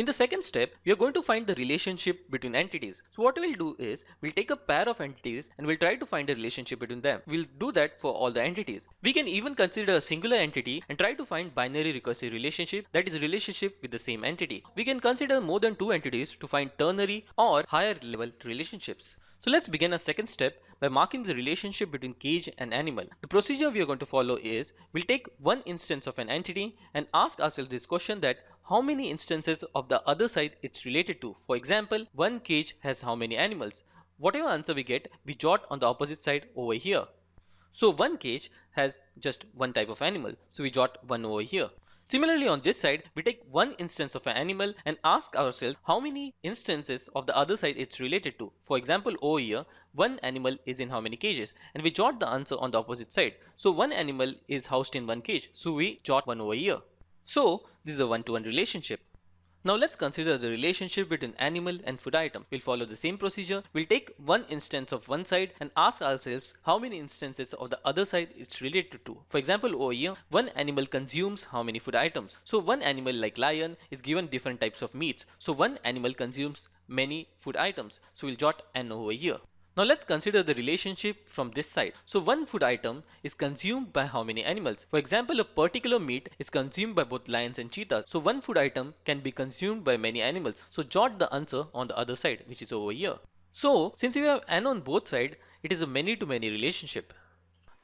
In the second step, we are going to find the relationship between entities. So what we'll do is, we'll take a pair of entities and we'll try to find a relationship between them. We'll do that for all the entities. We can even consider a singular entity and try to find binary recursive relationship, that is a relationship with the same entity. We can consider more than two entities to find ternary or higher level relationships. So let's begin our second step by marking the relationship between cage and animal. The procedure we are going to follow is, we'll take one instance of an entity and ask ourselves this question, that how many instances of the other side it's related to. For example, one cage has how many animals? Whatever answer we get, we jot on the opposite side over here. So one cage has just one type of animal, so we jot 1 over here. Similarly, on this side, we take one instance of an animal and ask ourselves how many instances of the other side it's related to. For example, over here, one animal is in how many cages, and we jot the answer on the opposite side. So one animal is housed in one cage, so we jot 1 over here. So this is a one-to-one relationship. Now let's consider the relationship between animal and food item. We'll follow the same procedure. We'll take one instance of one side and ask ourselves how many instances of the other side it's related to. For example, over here, one animal consumes how many food items. So one animal like lion is given different types of meats. So one animal consumes many food items. So we'll jot n over here. Now let's consider the relationship from this side. So one food item is consumed by how many animals? For example, a particular meat is consumed by both lions and cheetahs. So one food item can be consumed by many animals. So jot the answer on the other side, which is over here. So since we have n on both sides, it is a many-to-many relationship.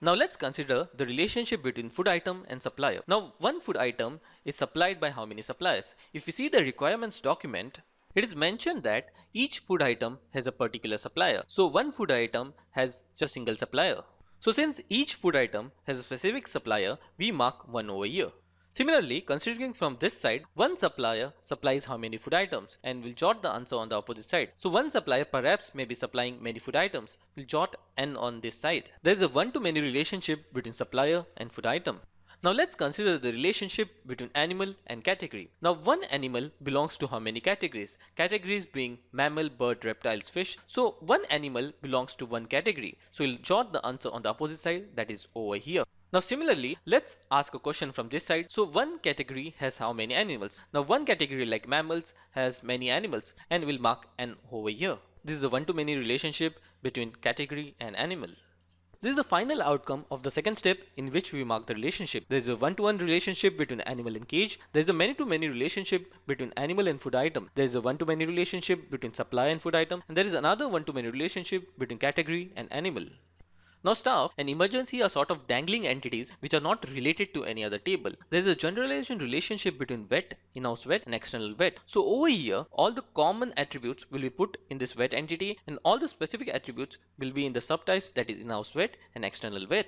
Now let's consider the relationship between food item and supplier. Now one food item is supplied by how many suppliers? If we see the requirements document, it is mentioned that each food item has a particular supplier. So one food item has just a single supplier. So since each food item has a specific supplier, we mark 1 over here. Similarly, considering from this side, one supplier supplies how many food items, and we'll jot the answer on the opposite side. So one supplier perhaps may be supplying many food items. We'll jot n on this side. There is a one-to-many relationship between supplier and food item. Now let's consider the relationship between animal and category. Now one animal belongs to how many categories? Categories being mammal, bird, reptiles, fish. So one animal belongs to one category. So we'll jot the answer on the opposite side, that is over here. Now similarly, let's ask a question from this side. So one category has how many animals? Now one category like mammals has many animals, and we'll mark n over here. This is a one-to-many relationship between category and animal. This is the final outcome of the second step in which we mark the relationship. There is a one-to-one relationship between animal and cage. There is a many-to-many relationship between animal and food item. There is a one-to-many relationship between supplier and food item. And there is another one-to-many relationship between category and animal. Now staff and emergency are sort of dangling entities which are not related to any other table. There is a generalization relationship between wet, in-house wet and external wet. So over here, all the common attributes will be put in this wet entity, and all the specific attributes will be in the subtypes, that is in-house wet and external wet.